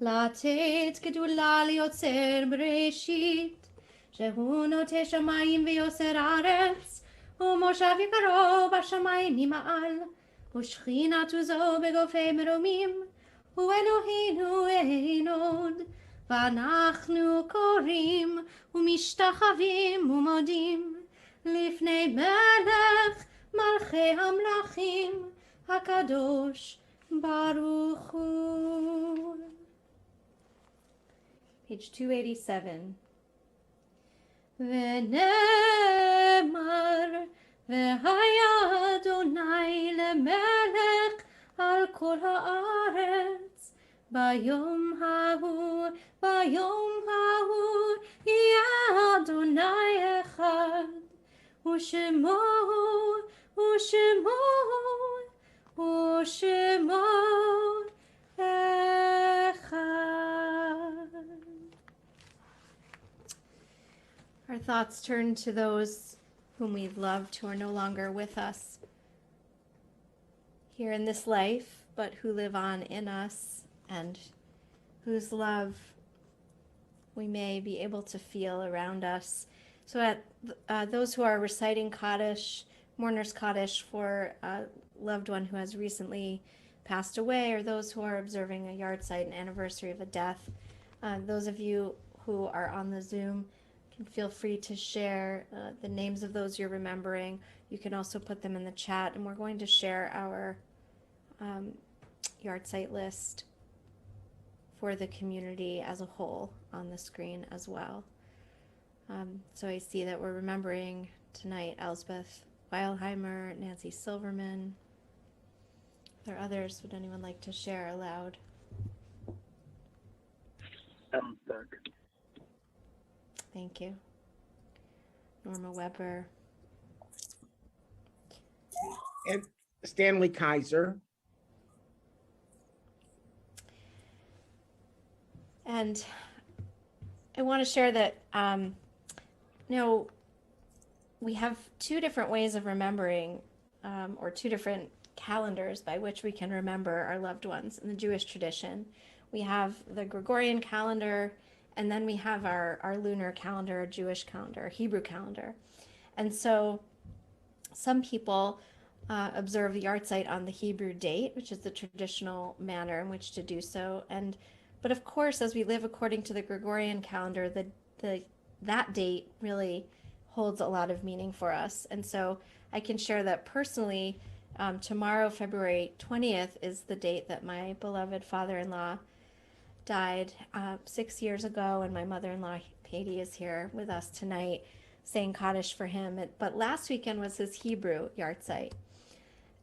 לתת גדולה ליוצר בראשית, שהוא נוטה שמיים ויוצר ארץ, ומושב יקרו בשמיים ממעל, ושכינת עוזו בגופי מרומים, הוא אלוהינו אין עוד. ואנחנו קוראים ומשתחווים ומודים לפני מלך מלכי המלכים הקדוש ברוך הוא. Page 287. ונאמר והיה אדוני למלך על כל הארץ ביום ההוא יהיה אדוני אחד ושמו אחד. Our thoughts turn to those whom we've loved who are no longer with us here in this life, but who live on in us and whose love we may be able to feel around us. So at those who are reciting Kaddish, mourner's Kaddish for a loved one who has recently passed away, or those who are observing a yahrzeit, an anniversary of a death, those of you who are on the Zoom can feel free to share the names of those you're remembering. You can also put them in the chat, and we're going to share our yahrzeit list for the community as a whole on the screen as well. So I see that we're remembering tonight Elsbeth Weilheimer, Nancy Silverman. Are there others? Would anyone like to share aloud? Thank you. Norma Weber. And Stanley Kaiser. And I want to share that, we have two different ways of remembering, or two different calendars by which we can remember our loved ones in the Jewish tradition. We have the Gregorian calendar, and then we have our lunar calendar, our Jewish calendar, our Hebrew calendar. And so some people observe the yahrzeit on the Hebrew date, which is the traditional manner in which to do so. But of course, as we live according to the Gregorian calendar, that date really holds a lot of meaning for us. And so I can share that personally, tomorrow, February 20th, is the date that my beloved father-in-law died 6 years ago, and my mother-in-law, Katie, is here with us tonight saying Kaddish for him. But last weekend was his Hebrew yahrzeit.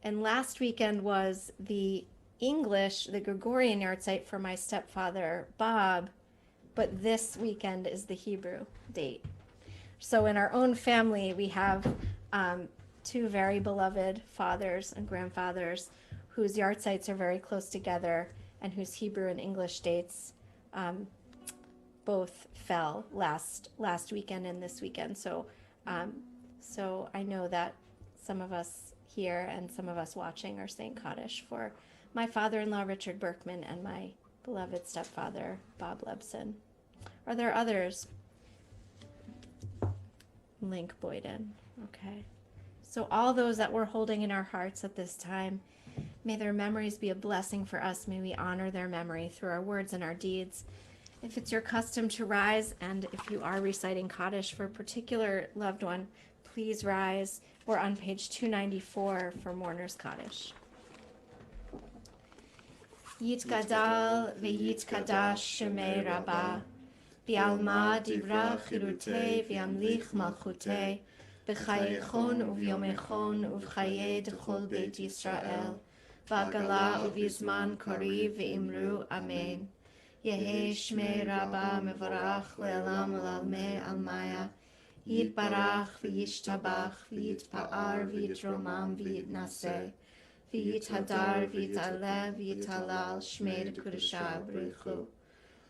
And last weekend was the English, the Gregorian yahrzeit for my stepfather, Bob, but this weekend is the Hebrew date. So in our own family, we have two very beloved fathers and grandfathers whose yahrzeits are very close together and whose Hebrew and English dates both fell last weekend and this weekend. So I know that some of us here and some of us watching are saying Kaddish for my father-in-law, Richard Berkman, and my beloved stepfather, Bob Lebson. Are there others? Link Boyden. Okay. So all those that we're holding in our hearts at this time, may their memories be a blessing for us. May we honor their memory through our words and our deeds. If it's your custom to rise, and if you are reciting Kaddish for a particular loved one, please rise. We're on page 294 for Mourner's Kaddish. Yitgadal v'yitkadash shemei Rabbah, v'alma divra chirutei v'yamlich malchutei, b'chayechon uvyomechon uv'chaye d'chol beit Yisrael, v'agala uv'yizman kariv v'imru amen. Yehe shmei Rabbah mevarach le'elam u'lalmei almaya, yitbarach v'yishtabach v'yitpa'ar v'yitromam v'yitnaseh, v'yithadar v'yit'aleh v'yit'alal shmei d'kudusha b'ruchu.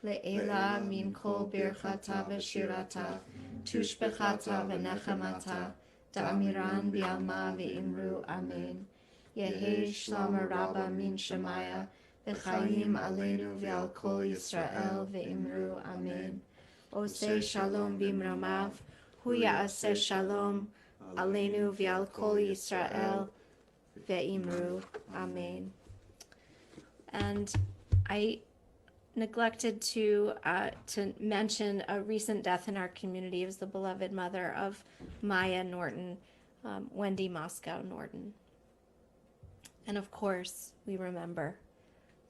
Le'ela min kol birchata v'shirata, tushbechata v'nechamata, da'amiran b'alma v'imru amen. Yehi shlomo Rabbah min shemaya, v'chaim aleinu v'al kol Yisrael ve'imru amen. Oseh shalom bimramav, hu ya'aseh shalom aleinu v'al kol Yisrael ve'imru amen. And I neglected to mention a recent death in our community. It was the beloved mother of Maya Norton, Wendy Moscow Norton. And of course, we remember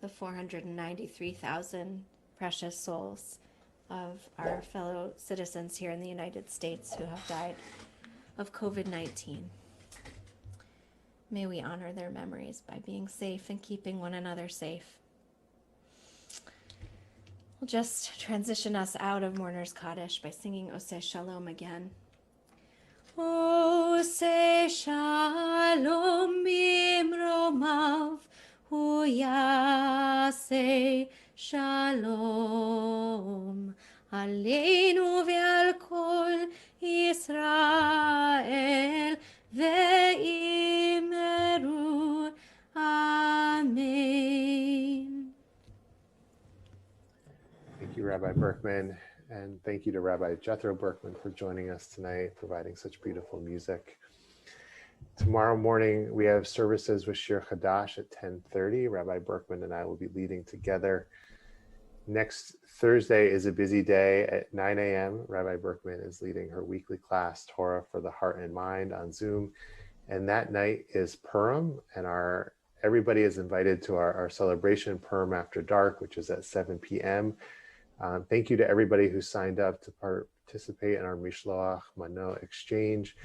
the 493,000 precious souls of our fellow citizens here in the United States who have died of COVID-19. May we honor their memories by being safe and keeping one another safe. We'll just transition us out of Mourner's Kaddish by singing Oseh Shalom again. Oseh Shalom bimromav, hu yaseh Shalom aleinu ve'al kol Yisrael ve'imru amen. Thank you, Rabbi Berkman, and thank you to Rabbi Jethro Berkman for joining us tonight, providing such beautiful music. Tomorrow morning, we have services with Shir Chadash at 10:30. Rabbi Berkman and I will be leading together. Next Thursday is a busy day at 9 a.m. Rabbi Berkman is leading her weekly class, Torah for the Heart and Mind, on Zoom. And that night is Purim, and everybody is invited to our celebration, Purim After Dark, which is at 7 p.m. Thank you to everybody who signed up to participate in our Mishloach Mano exchange.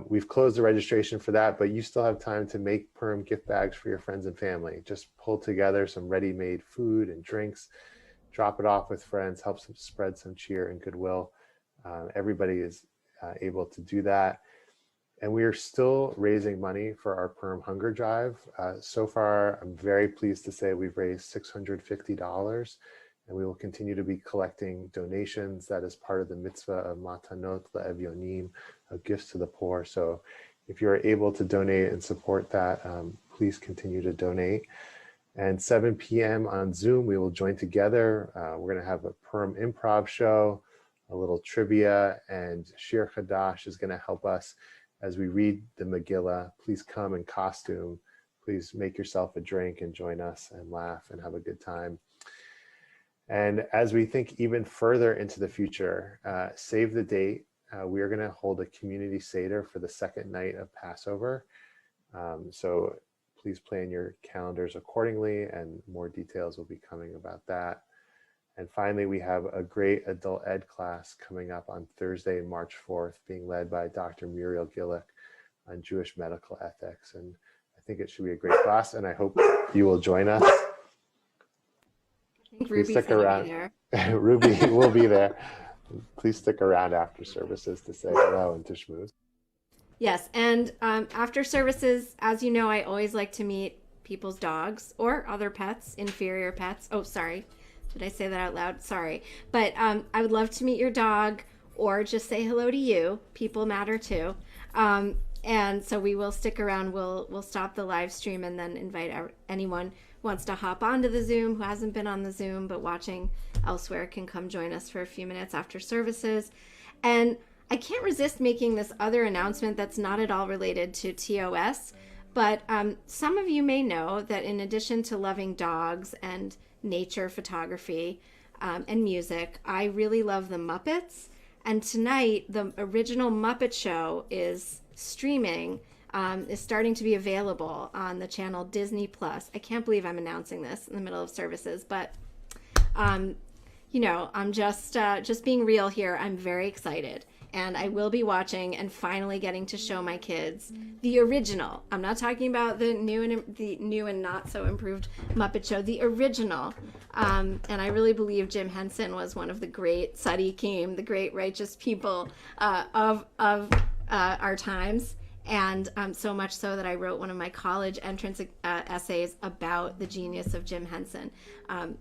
We've closed the registration for that, but you still have time to make Purim gift bags for your friends and family. Just pull together some ready-made food and drinks, drop it off with friends, help spread some cheer and goodwill. Everybody is able to do that. And we are still raising money for our Purim Hunger Drive. So far, I'm very pleased to say we've raised $650, and we will continue to be collecting donations. That is part of the mitzvah of Matanot Le'Evyonim, of gifts to the poor. So if you're able to donate and support that, please continue to donate. And 7 p.m. on Zoom, we will join together. We're going to have a Purim improv show, a little trivia, and Shir Chadash is going to help us as we read the Megillah. Please come in costume. Please make yourself a drink and join us and laugh and have a good time. And as we think even further into the future, save the date. We are going to hold a community Seder for the second night of Passover. So please plan your calendars accordingly, and more details will be coming about that. And finally, we have a great adult ed class coming up on Thursday, March 4th, being led by Dr. Muriel Gillick on Jewish medical ethics. And I think it should be a great class, and I hope you will join us. I think Please Ruby's stick around. there. Ruby will be there. Please stick around after services to say hello and to schmooze. Yes, and after services, as you know, I always like to meet people's dogs or other pets, inferior pets. Oh, sorry. Did I say that out loud? Sorry. But I would love to meet your dog or just say hello to you. People matter too. And so we will stick around. We'll stop the live stream and then invite anyone who wants to hop onto the Zoom, who hasn't been on the Zoom but watching elsewhere, can come join us for a few minutes after services. And I can't resist making this other announcement that's not at all related to TOS, but some of you may know that in addition to loving dogs and nature photography and music, I really love the Muppets. And tonight, the original Muppet Show is streaming, is starting to be available on the channel Disney Plus. I can't believe I'm announcing this in the middle of services, but you know, I'm just being real here. I'm very excited. And I will be watching and finally getting to show my kids the original. I'm not talking about the new and not so improved Muppet Show, the original. And I really believe Jim Henson was one of the great tzaddikim, the great righteous people of our times. And so much so that I wrote one of my college entrance essays about the genius of Jim Henson.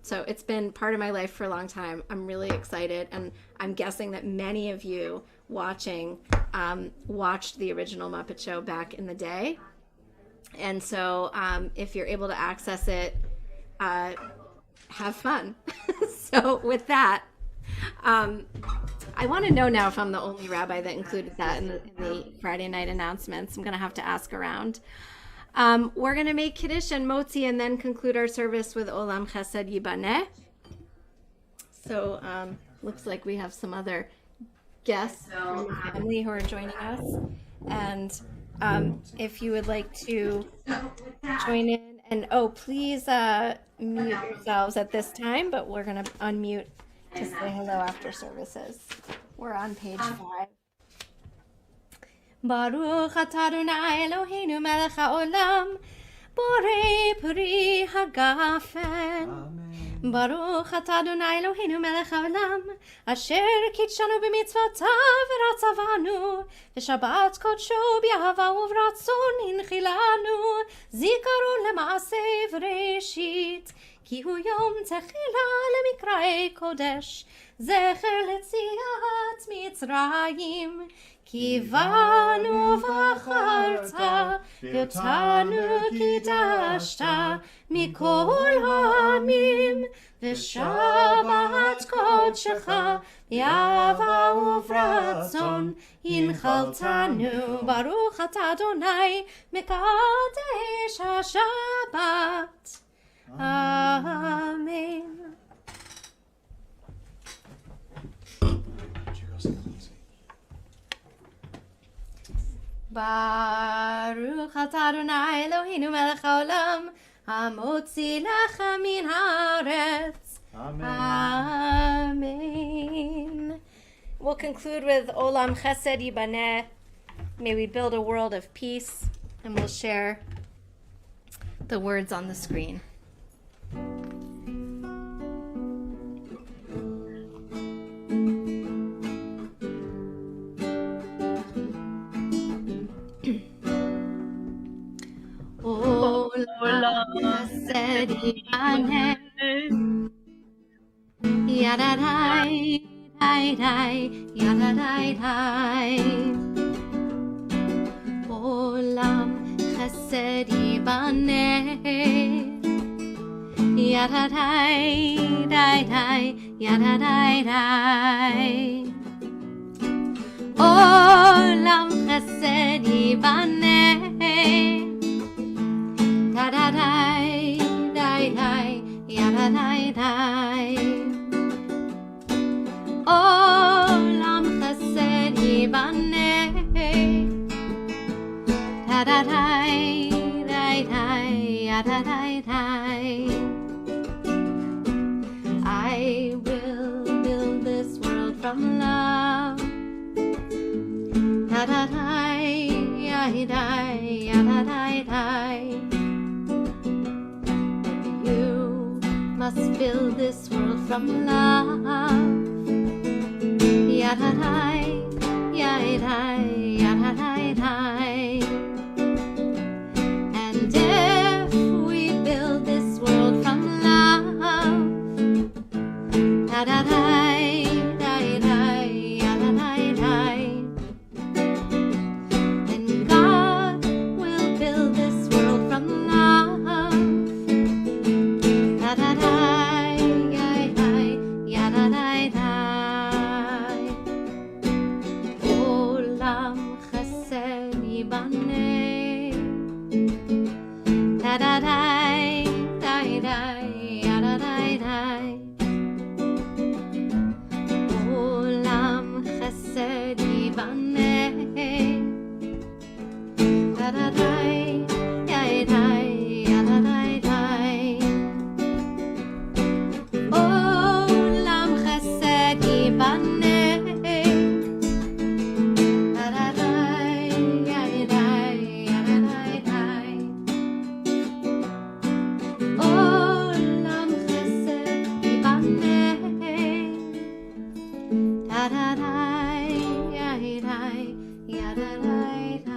So it's been part of my life for a long time. I'm really excited, and I'm guessing that many of you watching watched the original Muppet Show back in the day. And so if you're able to access it, have fun. So with that, I want to know now if I'm the only rabbi that included that in the Friday night announcements. I'm going to have to ask around. We're going to make Kiddush and Motzi and then conclude our service with Olam Chesed Yibaneh. So looks like we have some other guests from the family who are joining us. And if you would like to join in, and please mute yourselves at this time, but we're going to unmute to say hello after services. We're on page 5. Baruch atah Adonai Eloheinu melech haolam, borei peri hagafen. Baruch atah Adonai Eloheinu melech haolam, asher kitshanu b'mitzvotav v'ratzavanu, v'shabbat kodsho b'ahava uvratzon hinchilanu, zikaron lema'aseh v'reshit, ki hu yom techila lemikra'ei kodesh, zecher letziat Mitzrayim, Kivanu v'acharta, v'otanu kidashta, mikol ha'amim, v'shabbat kodshecha, yava uvratzon, hinchaltanu, baruch atah Adonai, mekadesh ha'shabbat. Amen. Baruch atah Adonai Eloheinu melech haolam, hamotzi lecha min haaretz. Amen. We'll conclude with Olam Chesed Yibaneh. May we build a world of peace, and we'll share the words on the screen. Olam Chesed Yibaneh, Yadadai, dai, dai, Yadadai, dai. Olam Chesed Yibaneh, Yadadai, dai, dai, Yadadai, dai. Olam Chesed Yibaneh, da-da-dai, dai-dai, ya-da-dai-dai. Olam Chesed Yibaneh, da-da-dai, dai-dai, ya-da-dai-dai. I will build this world from love. Da-da-dai, ya-dai, ya-da-dai-dai. Must build this world from love. Ya-da-dai, ya-dai, ya-da-dai-dai. And if we build this world from love, da-da-dai, da-dai, ya-da-dai-dai, then God will build this world from love. Da-da-dai, ya-dai, ya-da-dai-dai. Olam Chesed Yibaneh, da-da-dai, dai-dai, ya-da-dai-dai. Olam Chesed Yibaneh, da-da-dai, ya-dai, ya-da-dai-dai. Olam Chesed Yibaneh, da-da-dai, ya-dai, ya-da-dai-dai. Olam Chesed Yibaneh, da-da-dai, ya-dai, ya-da-dai-dai.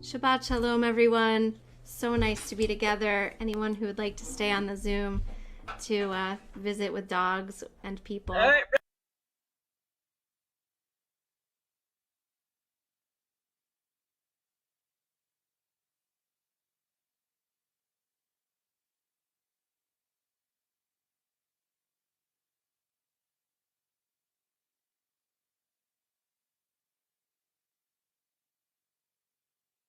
Shabbat Shalom, everyone. So nice to be together. Anyone who would like to stay on the Zoom to visit with dogs and people.